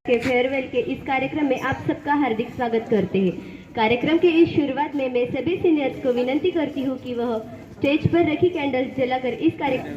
के फेयरवेल के इस कार्यक्रम में आप सबका हार्दिक स्वागत करते हैं। कार्यक्रम के इस शुरुआत में मैं सभी सीनियर्स को विनती करती हूँ कि वह स्टेज पर रखी कैंडल्स जलाकर इस कार्यक्रम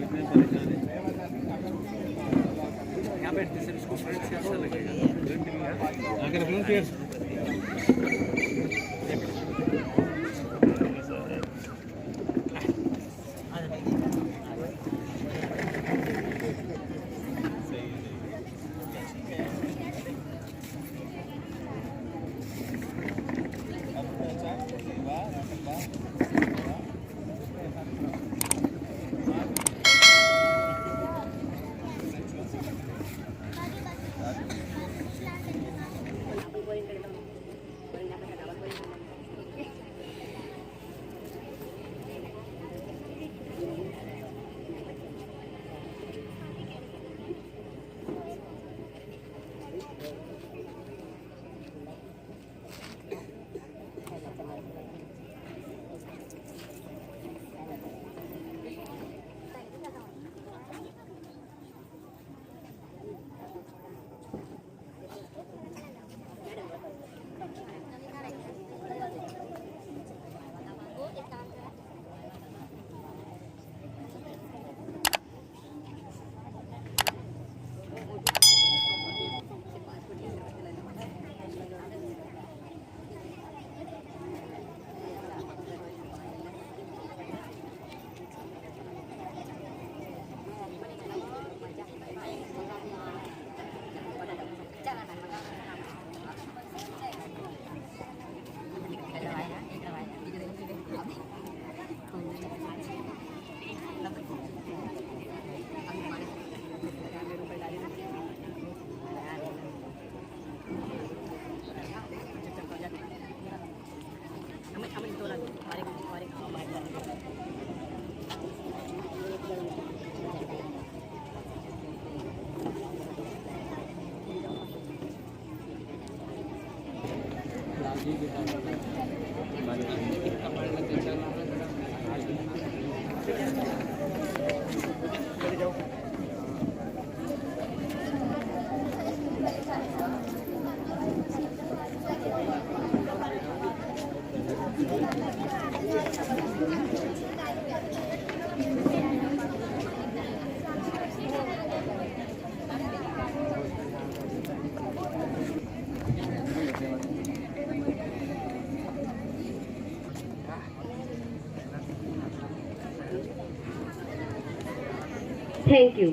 थैंक यू।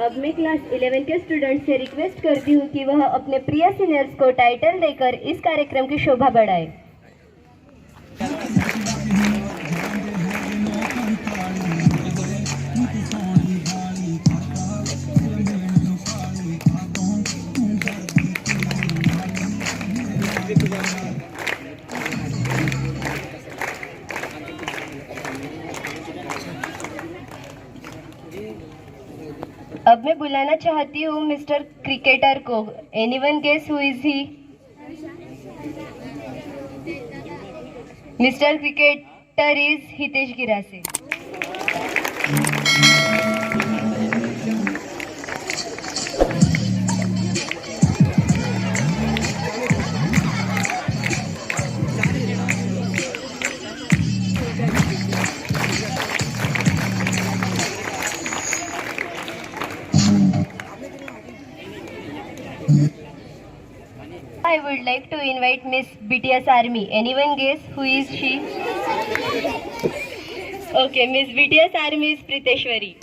अब मैं क्लास 11 के स्टूडेंट से रिक्वेस्ट करती हूँ कि वह अपने प्रिय सीनियर्स को टाइटल देकर इस कार्यक्रम की शोभा बढ़ाए। अब मैं बुलाना चाहती हूँ मिस्टर क्रिकेटर को। Anyone guess who is he? Mister cricketer is Hitesh Girase. I would like to invite Miss BTS Army. Anyone guess who is she? Okay, miss BTS or miss Preeteshwari.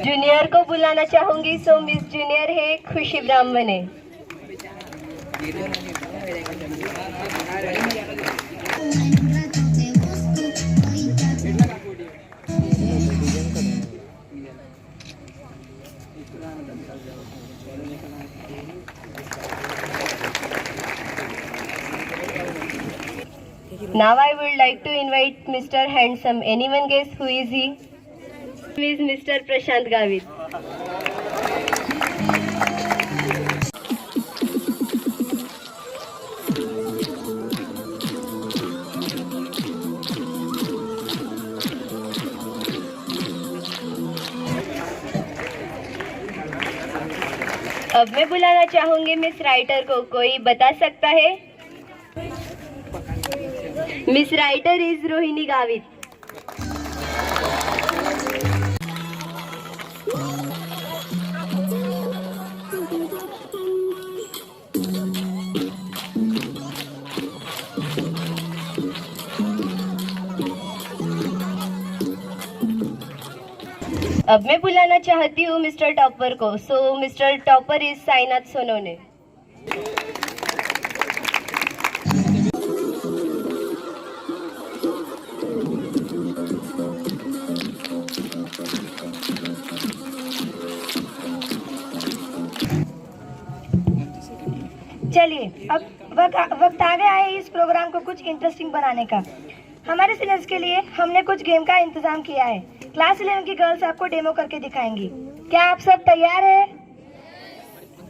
Junior को बुलाना चाहूंगी. सो मिस जूनियर है खुशी ब्राह्मणे. Now I would like to invite Mr. Handsome. Anyone guess who is he? He is Mr. Prashant Gavit. अब मैं बुलाना चाहूंगी मिस राइटर को. कोई बता सकता है? Miss writer is Rohini Gavit. अब मैं बुलाना चाहती हूँ मिस्टर टॉपर को. So mister topper is Sainath Sonawane. चलिए, अब वक्त आ गया है इस प्रोग्राम को कुछ इंटरेस्टिंग बनाने का. हमारे सीनियर्स के लिए हमने कुछ गेम का इंतजाम किया है. क्लास 11 की गर्ल्स आपको डेमो करके दिखाएंगी. क्या आप सब तैयार हैं?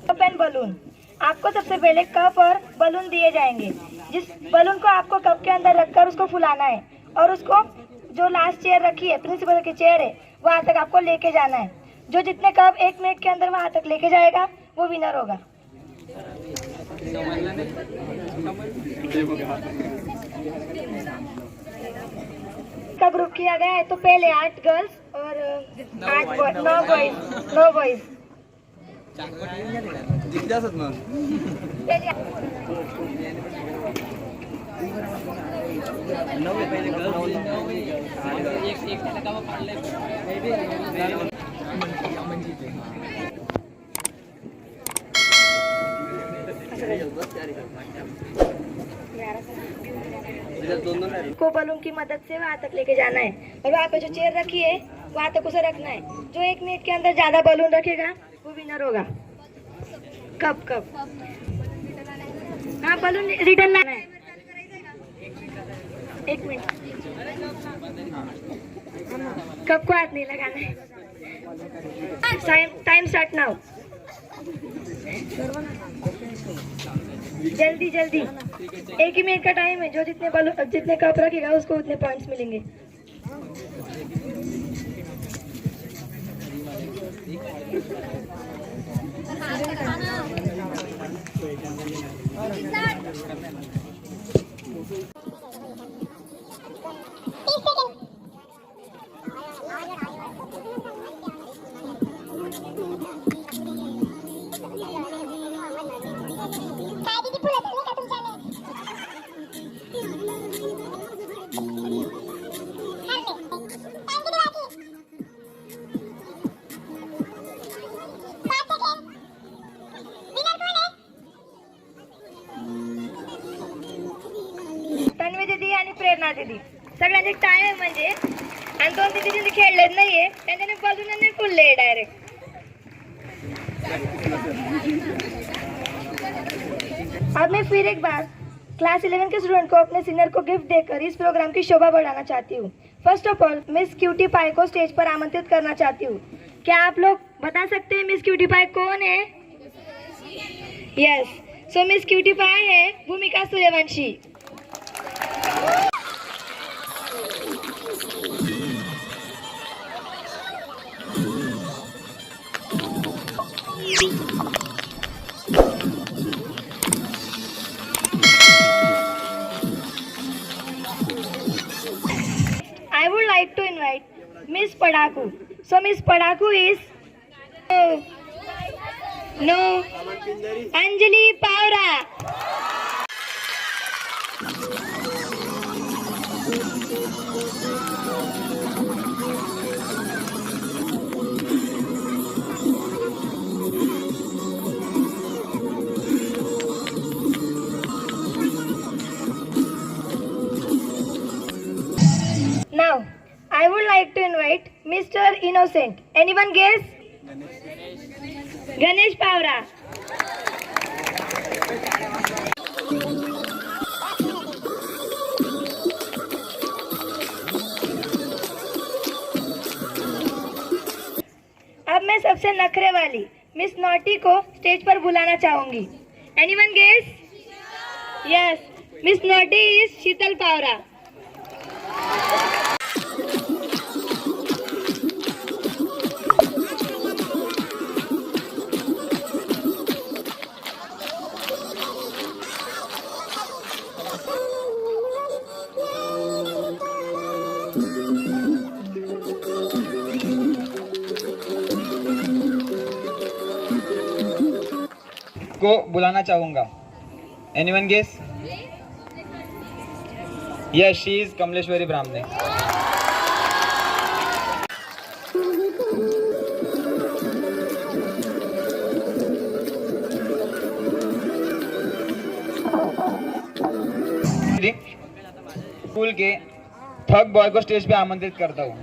Cup and balloon. आपको सबसे पहले कप और बलून दिए जाएंगे. जिस बलून को आपको कप के अंदर रखकर उसको फुलाना है और उसको जो लास्ट चेयर रखी है, प्रिंसिपल की चेयर है, वहाँ तक आपको लेके जाना है. जो जितने कप 1 मिनट के अंदर वहाँ तक लेके जाएगा वो विनर होगा. का ग्रुप किया गया है तो पहले 8 गर्ल्स और 9 बॉयज. को बलून की मदद से वहाँ तक लेके जाना है और वहाँ पे जो चेयर रखी है वहाँ तक उसे रखना है. जो 1 मिनट के अंदर ज्यादा बलून रखेगा वो विनर होगा. कप हाँ, बलून रिटर्न लाना है. 1 मिनट. कप को हाथ नहीं लगाना है. Time start now. जल्दी 1 ही मिनट का टाइम है. जो जितने कप रखेगा उसको उतने पॉइंट्स मिलेंगे. तन्वी दीदी आणि प्रेरणा दीदी सगळ्यांचे टाइम म्हणजे आणि 2 दीदी खेळलेच नाहीये. त्यांनी बलून फुलले डायरेक्ट. अब मैं फिर एक बार क्लास 11 के स्टूडेंट को अपने सीनियर को गिफ्ट देकर इस प्रोग्राम की शोभा बढ़ाना चाहती हूँ. First of all miss cutie pie को स्टेज पर आमंत्रित करना चाहती हूँ. क्या आप लोग बता सकते हैं मिस क्यूटी पाई कौन है? यस, सो मिस क्यूटी पाई है भूमिका Suryavanshi. I would like to invite Miss Padaku. So Miss Padaku is no Anjali Paura. Now, I would like to invite Mr. Innocent. Anyone guess? Ganesh Paura. अब मैं सबसे नखरे वाली miss naughty को stage पर बुलाना चाहूंगी. Anyone guess? Yes, Miss Naughty is Sheetal Paura. को बुलाना चाहूंगा. Anyone guess? Yes, she is Kamleshwari Brahmane. School के थग बॉय को स्टेज पे आमंत्रित करता हूँ.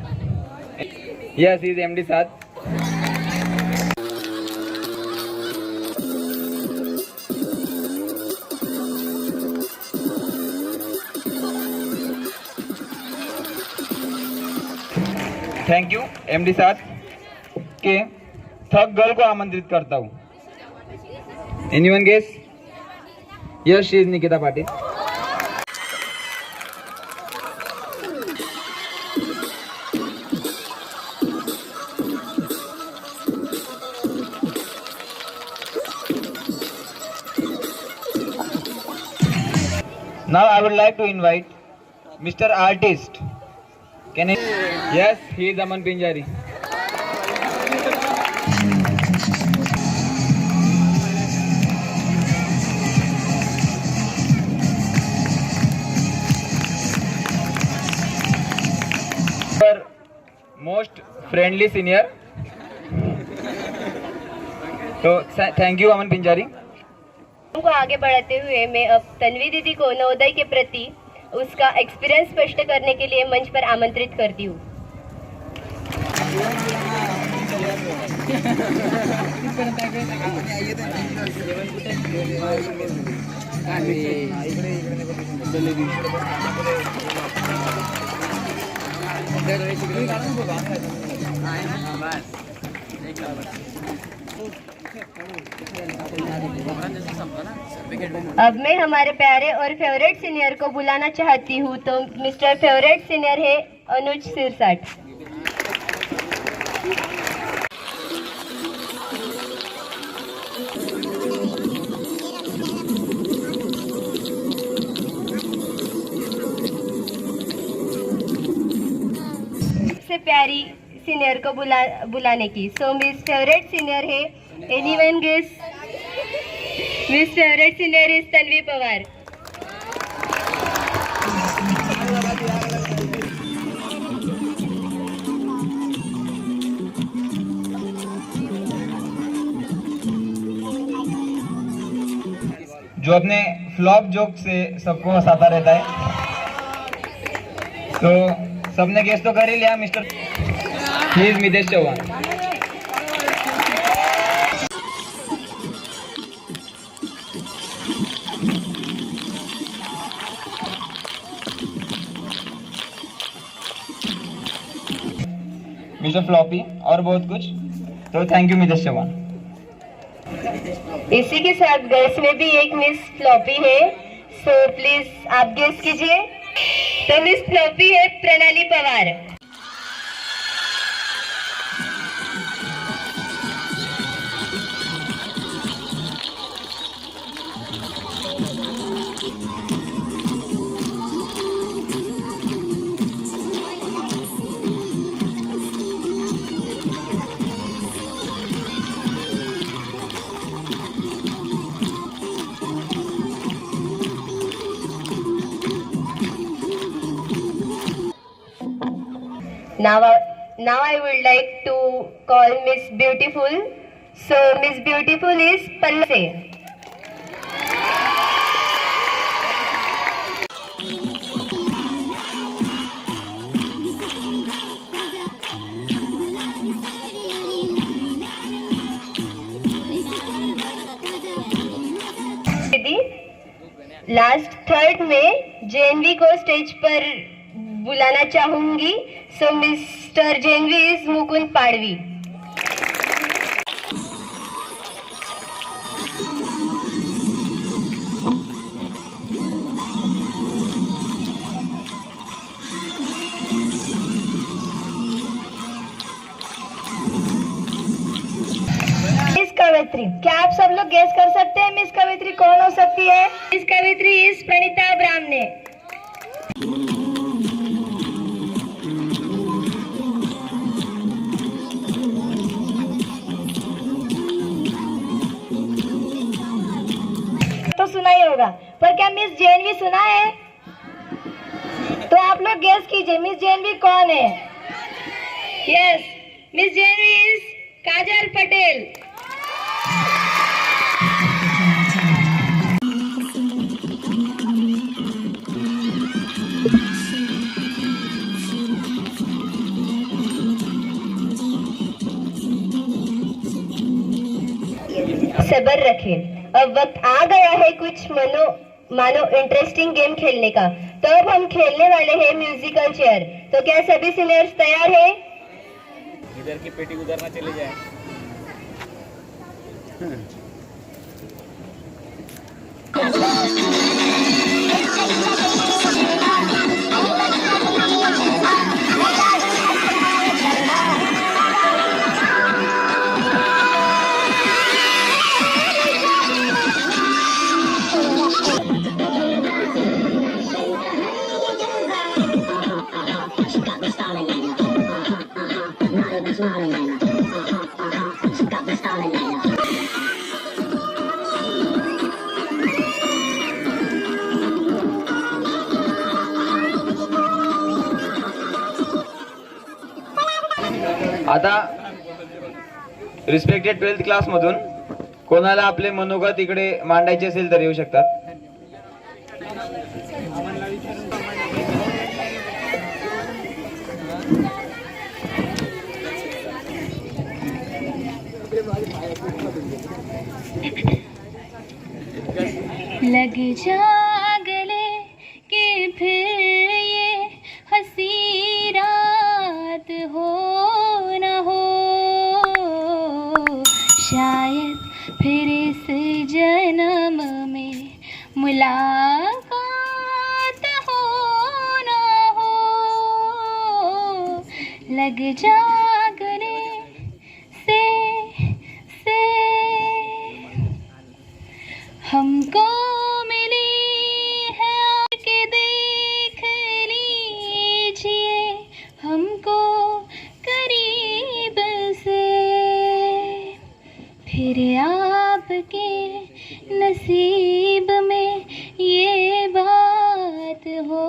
यस, इज एमडी साथ. Thank you. एमडी साथ के थग गर्ल को आमंत्रित करता हूँ. Anyone guess? Yes, she is Nikita Patil. Now I would like to invite Mr. Artist. Can I? Yes, he is Aman Pinjari. Our most friendly senior. So thank you Aman Pinjari. को आगे बढ़ाते हुए मैं अब तन्वी दीदी को नवोदय के प्रति उसका एक्सपीरियंस स्पष्ट करने के लिए मंच पर आमंत्रित करती हूँ. अब मैं हमारे प्यारे और फेवरेट सीनियर को बुलाना चाहती हूँ. तो मिस्टर फेवरेट सीनियर है अनुज सिरसाट. सबसे प्यारी सीनियर को बुलाने की. सो मिस फेवरेट सीनियर है. Anyone guess? Miss favourite senior is Tanvi Pawar. जो अपने फ्लॉप जोक से सबको हंसाता रहता है. तो सबने गेस तो कर ही लिया. Mister he is Mitesh Chauhan. Mister floppy और बहुत कुछ. तो थैंक यू मितेश चौहान. इसी के साथ गर्ल्स में भी एक मिस फ्लॉपी है. सो प्लीज आप गेस कीजिए. तो मिस फ्लॉपी है प्रणाली Pawar. Now I would like to call Miss Beautiful. So Miss Beautiful is Pallavi. दीदी लास्ट थर्ड में जेनवी को स्टेज पर बुलाना चाहूंगी. सो मिस्टर जेनवी इज मुकुंद पाड़वी. मिस कवित्री, क्या आप सब लोग गेस कर सकते हैं मिस कवित्री कौन हो सकती है? मिस कवित्री इज प्रणीता ब्राह्मणे. तो सुना ही होगा, पर क्या मिस जैनवी सुना है? तो आप लोग गेस कीजिए मिस जैनवी कौन है? यस, मिस जैनवी इज काजल पटेल. सब्र रखें, अब वक्त आ गया है कुछ मानो इंटरेस्टिंग गेम खेलने का. तो अब हम खेलने वाले हैं म्यूजिकल चेयर. तो क्या सभी सीनियर्स तैयार हैं? इधर की पेटी उधर ना चले जाए. आता रिस्पेक्टेड 12th क्लास मधून कोणाला आपले मनोगत इकडे मांडायचे असेल तर येऊ शकतात. लग जा गले कि फिर ये हंसी रात हो न हो, शायद फिर इस जन्म में मुलाकात हो न हो. लग जा गले से हमको मिली है आके देख लीजिए हमको करीब से, फिर आपके नसीब में ये बात हो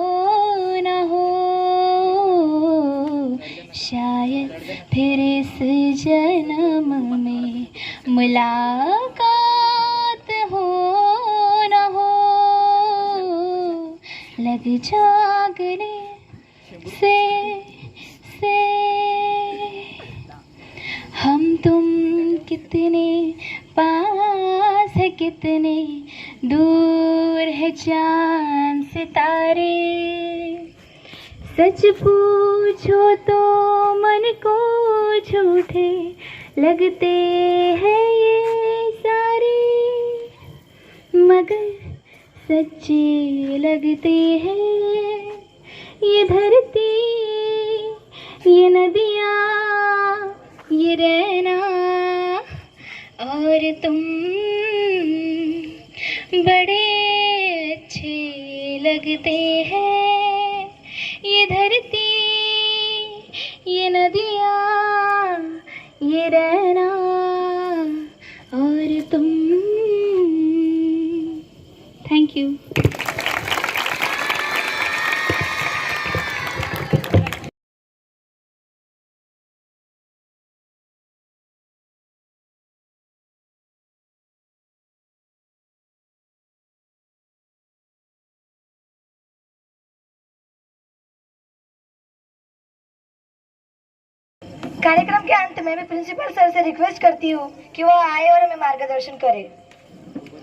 न हो, शायद फिर इस जन्म में मुलाकात हो न हो. लग जा गले से हम तुम कितने पास है कितने दूर है चांद सितारे. सच पूछो तो मन को झूठे लगते हैं ये सारे, मगर सच्चे लगते हैं ये धरती ये नदियाँ ये रहना और तुम बड़े अच्छे लगते हैं ये धरती ये नदियाँ ये रहना और तुम. Thank you. कार्यक्रम के अंत में मैं प्रिंसिपल सर से रिक्वेस्ट करती हूँ कि वह आए और हमें मार्गदर्शन करे।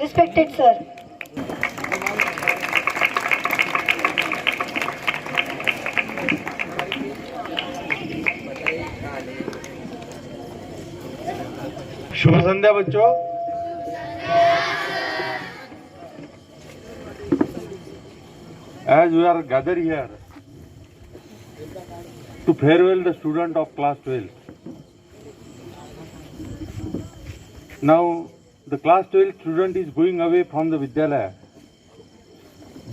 Respected sir. शुभ संध्या बच्चों। As we are gathered here to farewell the student of class 12. Now the class 12 student is going away from the Vidyalaya,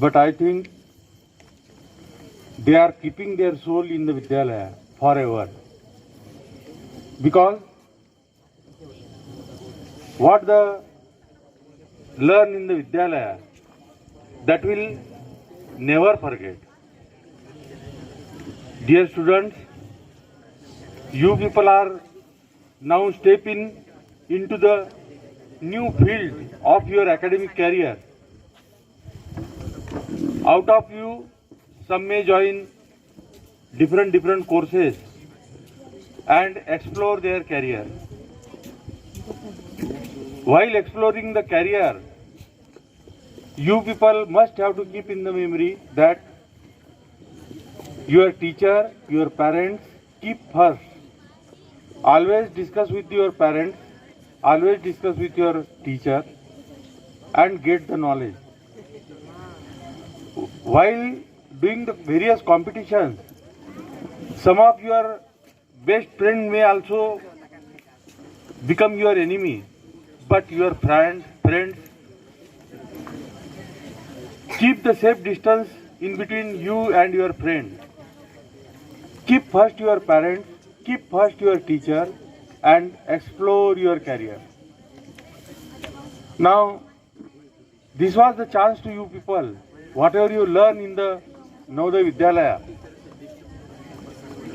but I think they are keeping their soul in the Vidyalaya forever, because what they learn in the Vidyalaya, that will never forget. Dear students, you people are now stepping into the new field of your academic career. Out of you, some may join different courses and explore their career. While exploring the career, you people must have to keep in the memory that your teacher, your parents, keep first. Always discuss with your parents, always discuss with your teacher and get the knowledge. While doing the various competitions, some of your best friend may also become your enemy, but your friends keep the safe distance in between you and your friend. Keep first your parents, keep first your teacher and explore your career. Now, this was the chance to you people. Whatever you learn in the Navodaya Vidyalaya,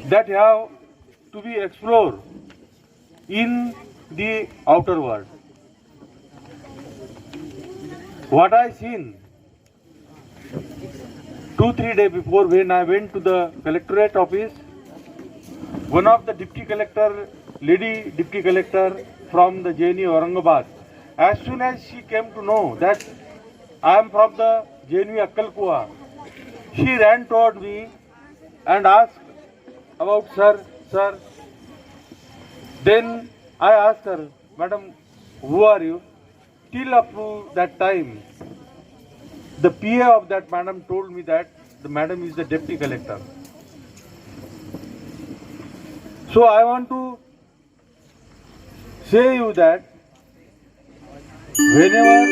that have to be explored in the outer world. What I seen 2-3 days before, when I went to the collectorate office, one of the deputy collector, lady deputy collector from the JNU Aurangabad, as soon as she came to know that I am from the JNU Akkalkuwa, she ran toward me and asked about sir. Then I asked her, Madam, who are you? Till up to that time, the PA of that madam told me that the madam is the deputy collector. So I want to say you that whenever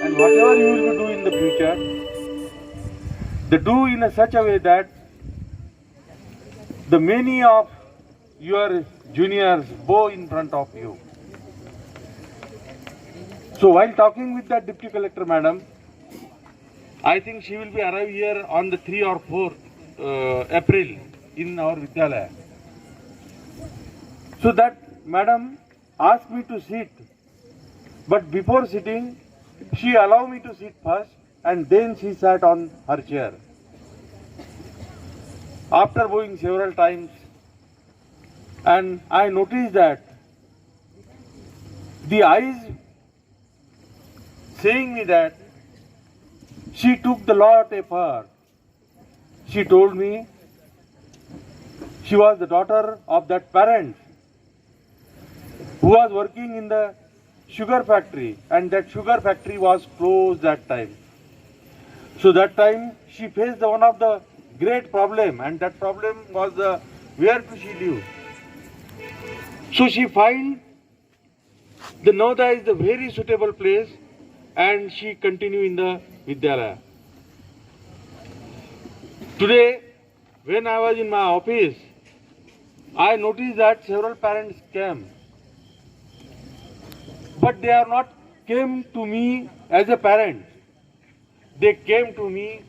and whatever you will be doing in the future, do in such a way that the many of your juniors bow in front of you. So while talking with that deputy collector madam, I think she will be arrive here on the 3 or 4 April in our Vidyalaya. So that madam asked me to sit, but before sitting, she allowed me to sit first and then she sat on her chair. After bowing several times, and I noticed that the eyes saying me that she took the lot of effort. She told me she was the daughter of that parent who was working in the sugar factory, and that sugar factory was closed that time. So that time she faced one of the great problem, and that problem was where to she live. So she find the Navodaya is the very suitable place, and she continue in the Vidyalaya. Today, when I was in my office, I noticed that several parents came, but they are not came to me as a parent. They came to me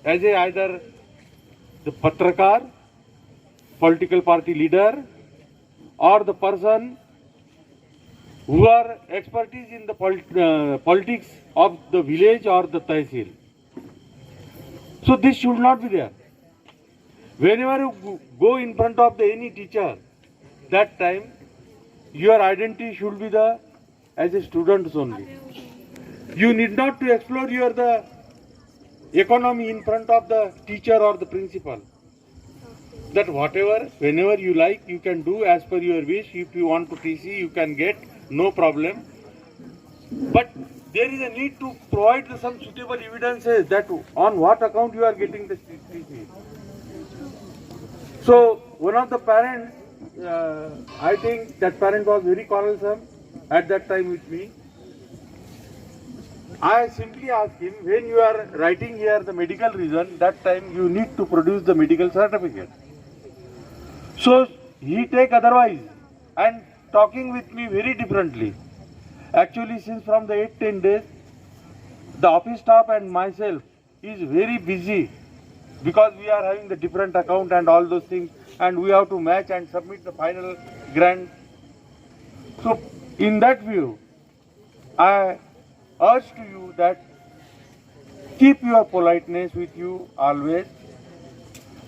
as either the Patrakar, political party leader, or the person who are expertise in the politics of the village or the Tehsil. So this should not be there. Whenever you go in front of any teacher, that time your identity should be the as a student only. You need not to explore your the economy in front of the teacher or the principal. That whatever, whenever you like, you can do as per your wish. If you want to TC, you can get, no problem. But there is a need to provide some suitable evidences that on what account you are getting the TC. So one of the parents, I think that parent was very quarrelsome at that time with me. I simply asked him, when you are writing here the medical reason, that time you need to produce the medical certificate. So he take otherwise and talking with me very differently. Actually, since from the 8-10 days, the office staff and myself is very busy because we are having the different account and all those things, and we have to match and submit the final grant. So in that view, I urge to you that keep your politeness with you always.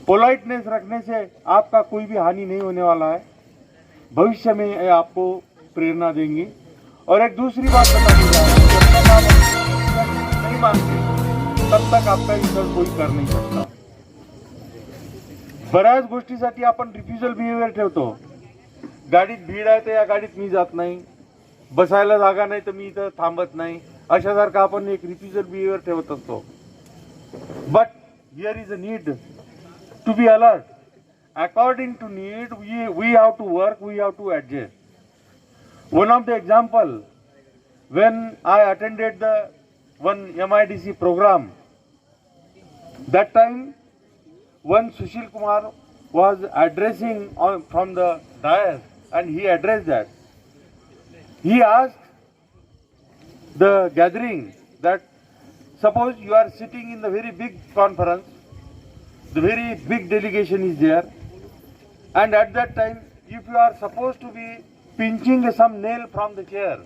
Politeness रखने से आपका कोई भी हानि नहीं होने वाला है, भविष्य में ये आपको प्रेरणा देंगी. और एक दूसरी बात बतानी चाहूँ, जब तक आप नहीं मानते तब तक आपका इंसल्ट कोई कर नहीं सकता. बऱ्याच गोष्टीसाठी आपण रिफ्युजल बिहेवियर ठेवतो. गाडीत भीड आहे तर या गाडीत मी जात नाही, बसायला जागा नाही तर मी इथं थांबत नाही, अशासारखं आपण एक रिफ्युजल बिहेवियर ठेवत असतो. But here is a need to be alert. According to need, we have to work, we have to adjust. One of the example, when I attended the one MIDC program, that time one Sushil Kumar was addressing from the dais, and he addressed that. He asked the gathering that suppose you are sitting in the very big conference, the very big delegation is there, and at that time if you are supposed to be pinching some nail from the chair,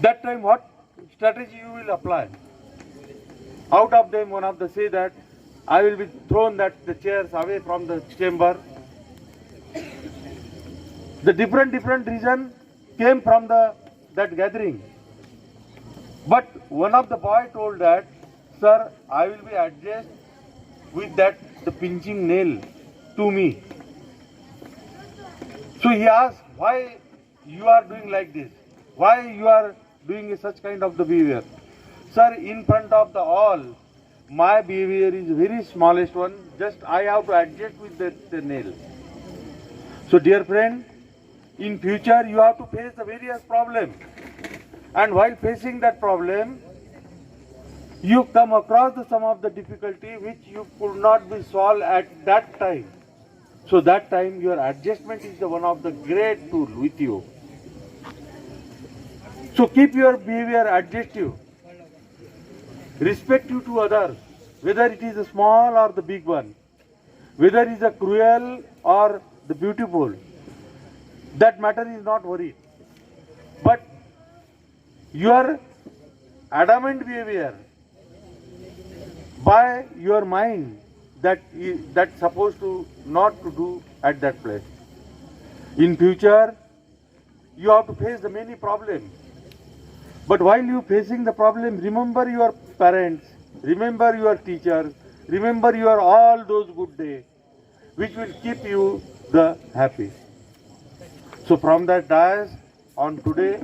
that time what strategy you will apply? Out of them one of the say that I will be thrown that the chairs away from the chamber. The different reason came from that gathering, but one of the boy told that, sir, I will be adjust with that the pinching nail to me. So he asked, why you are doing like this? Why you are doing such kind of the behavior? Sir, in front of the all, my behavior is very smallest one. Just I have to adjust with the nail. So dear friend, in future you have to face the various problems. And while facing that problem, you come across some of the difficulty which you could not be solved at that time. So that time your adjustment is the one of the great tool with you. So keep your behavior adjustive, respective to others, whether it is a small or the big one, whether it is a cruel or the beautiful. That matter is not worried. But your adamant behavior by your mind that's supposed to not to do at that place. In future, you have to face the many problems. But while you facing the problem, remember your parents, remember your teachers, remember your all those good days, which will keep you the happy. So from that dais on today,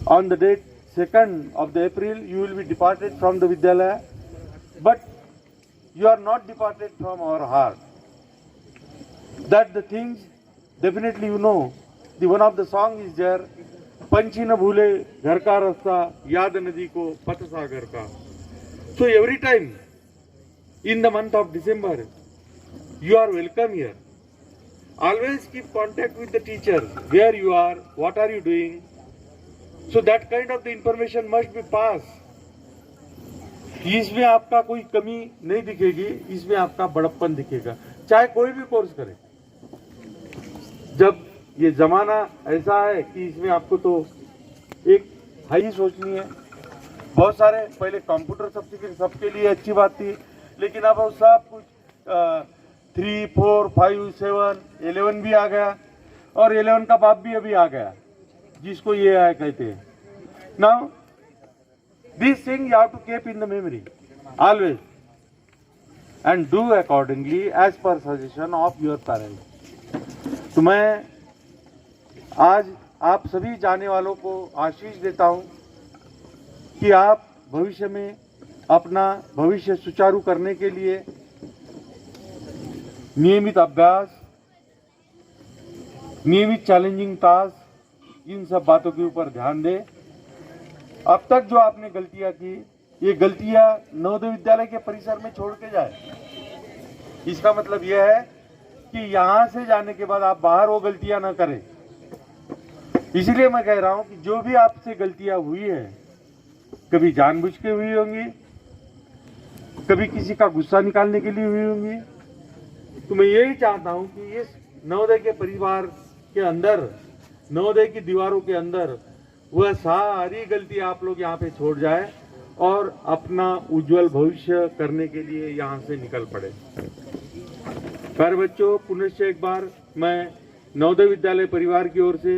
on the date 2nd of the April, you will be departed from the Vidyalaya, but you are not departed from our heart. That the things, definitely you know, the one of the song is there, Panchi na bhule ghar ka rasta, yaad nadi ko pat sagar ka. So every time in the month of December, you are welcome here. Always keep contact with the teachers, where you are, what are you doing. So that kind of the information must be passed. इसमें आपका कोई कमी नहीं दिखेगी, इसमें आपका बड़प्पन दिखेगा, चाहे कोई भी कोर्स करे. जब ये जमाना ऐसा है कि इसमें आपको तो एक हाई सोचनी है. बहुत सारे पहले कंप्यूटर सबके लिए अच्छी बात थी, लेकिन अब सब कुछ 3, 4, 5, 7, 11 भी आ गया और 11 का बाप भी अभी आ गया, जिसको ये है कहते हैं. Now this thing you have to keep in the memory always and do accordingly as per suggestion of your parents. तो मैं आज आप सभी जाने वालों को आशीष देता हूं कि आप भविष्य में अपना भविष्य सुचारू करने के लिए नियमित अभ्यास, नियमित चैलेंजिंग टास्क, इन सब बातों के ऊपर ध्यान दें. अब तक जो आपने गलतियां की, ये गलतियां नवोदय विद्यालय के परिसर में छोड़ के जाए. इसका मतलब यह है कि यहां से जाने के बाद आप बाहर वो गलतियां ना करें. इसलिए मैं कह रहा हूं कि जो भी आपसे गलतियां हुई है, कभी जानबूझ के हुई होंगी, कभी किसी का गुस्सा निकालने के लिए हुई होंगी, तो मैं यही चाहता हूं कि इस नवोदय के परिवार के अंदर, नवोदय की दीवारों के अंदर वह सारी गलती आप लोग यहाँ पे छोड़ जाए और अपना उज्जवल भविष्य करने के लिए यहाँ से निकल पड़े. प्यारे बच्चों, पुनश्च एक बार मैं नवोदय विद्यालय परिवार की ओर से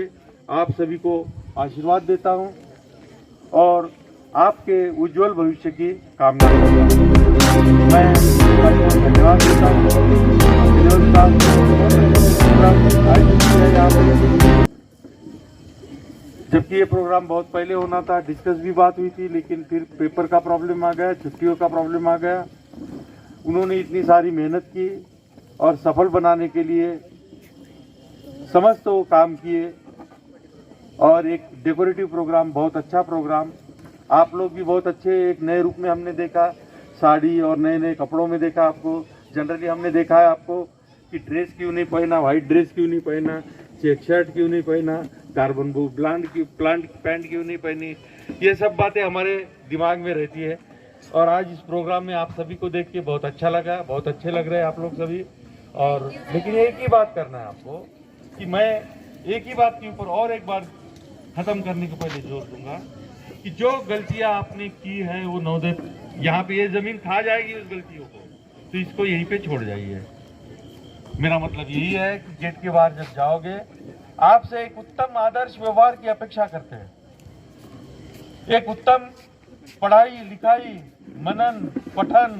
आप सभी को आशीर्वाद देता हूँ और आपके उज्जवल भविष्य की कामना करता हूँ. मैं आपको धन्यवाद देता हूँ. जबकि ये प्रोग्राम बहुत पहले होना था, डिस्कस भी बात हुई थी, लेकिन फिर पेपर का प्रॉब्लम आ गया, छुट्टियों का प्रॉब्लम आ गया. उन्होंने इतनी सारी मेहनत की और सफल बनाने के लिए समस्त वो काम किए और एक डेकोरेटिव प्रोग्राम, बहुत अच्छा प्रोग्राम, आप लोग भी बहुत अच्छे एक नए रूप में हमने देखा, साड़ी और नए नए कपड़ों में देखा आपको. जनरली हमने देखा है आपको कि ड्रेस क्यों नहीं पहना, वाइट ड्रेस क्यों नहीं पहना, चेक शर्ट क्यों नहीं पहना, कार्बन ब्लू प्लांट पैंट क्यों नहीं पहनी. ये सब बातें हमारे दिमाग में रहती है और आज इस प्रोग्राम में आप सभी को देख के बहुत अच्छा लगा, बहुत अच्छे लग रहे हैं आप लोग सभी. और लेकिन एक ही बात करना है आपको कि मैं एक ही बात के ऊपर और एक बार खत्म करने के पहले जोर दूंगा कि जो गलतियां आपने की है वो नवोदय, यहाँ पे ये जमीन खा जाएगी उस गलतियों को, तो इसको यहीं पे छोड़ जाइए. मेरा मतलब यही है कि गेट के बाहर जब जाओगे, आपसे एक उत्तम आदर्श व्यवहार की अपेक्षा करते हैं. एक उत्तम पढ़ाई लिखाई, मनन पठन,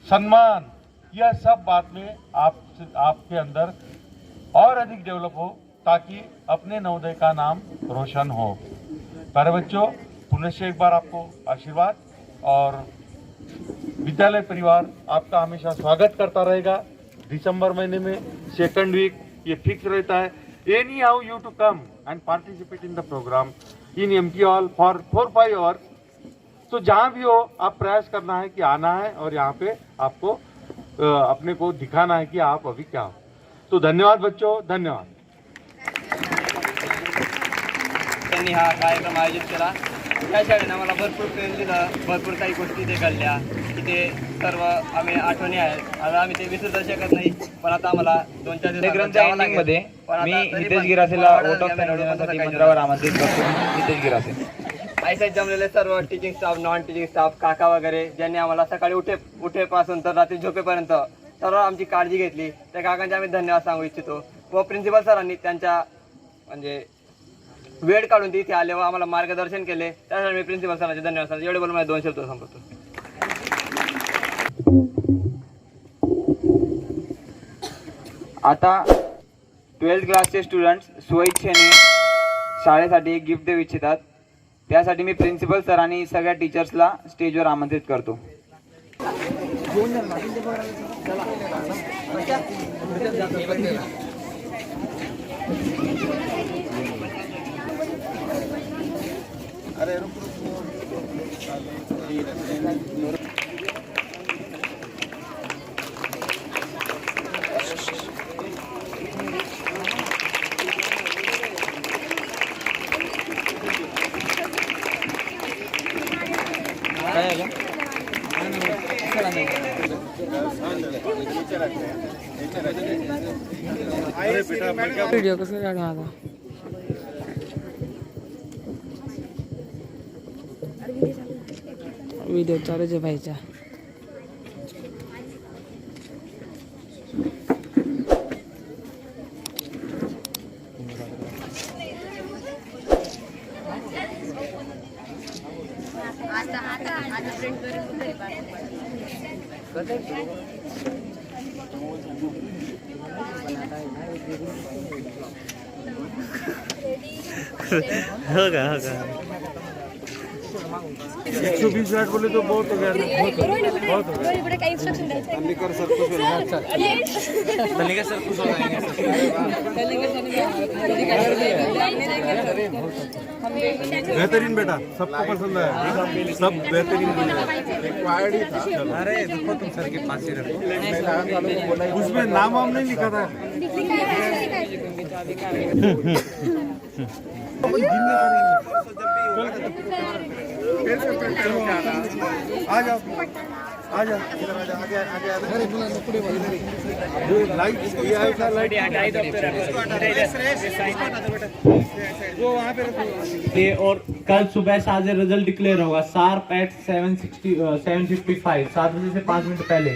सम्मान, यह सब बात में आपके अंदर और अधिक डेवलप हो ताकि अपने नवोदय का नाम रोशन हो. प्यारे बच्चों, पुनः एक बार आपको आशीर्वाद और विद्यालय परिवार आपका हमेशा स्वागत करता रहेगा. दिसंबर महीने में 2nd वीक ये फिक्स रहता है. Anyhow you to come and participate in the programme in MT hall for 4-5 hours. तो जहाँ भी हो आप प्रयास करना है कि आना है और यहाँ पे आपको अपने को दिखाना है कि आप अभी क्या हो. तो धन्यवाद बच्चों, धन्यवाद. त्यांनी हा कार्यक्रम आयोजित केला. त्या शाळेने आम्हाला भरपूर प्रेम दिलं, भरपूर काही गोष्टी ते घडल्या की ते सर्व आम्ही आठवणी आहेत. आता आम्ही ते विसरू शकत नाही, पण आता आम्हाला 2-4 दिवस मध्ये मी हितेश गिरासेला वोट ऑफ देण्यासाठी मंत्रावर आमंत्रित करतो. हितेश गिरासे. आयसाईत जमलेले सर्व teaching staff, non teaching staff, काका वगैरे ज्यांनी आम्हाला सकाळी उठेपासून तर रात्री झोपेपर्यंत सर्व आमची काळजी घेतली, त्या काकांचे आम्ही धन्यवाद सांगू इच्छितो. व प्रिन्सिपल सरांनी त्यांच्या म्हणजे वेळ काढून ते इथे आले व आम्हाला मार्गदर्शन केले, त्यासाठी मी प्रिन्सिपल सरांचे धन्यवाद सांगतो. एवढे बोलून मला 2 शब्द संपवतो. आता 12th क्लासचे स्टुडंट्स स्वइच्छेने शाळेसाठी एक गिफ्ट देऊ इच्छितात. त्यासाठी मी प्रिन्सिपल सर आणि सगळ्या टीचर्सला स्टेजवर आमंत्रित करतो. व्हिडिओ कसं काढा आता व्हिडिओ चालू आहे भाईचा. होगा 120 मिनट बोले तो बहुत हो गया ना, बहुत हो गया। तनिका सर खुश हो जाएंगे बेहतरीन बेटा, सबको पसंद आया, सब बेहतरीन बना। अरे देखो तुम सर के पास ही रखो। उसमें नाम वाम नहीं लिखा था। आ जाओ आ जाओ लाइट ये और कल सुबह साजे रिजल्ट डिक्लेयर होगा शार्प एट 7:55 7 बजे से 5 मिनट पहले।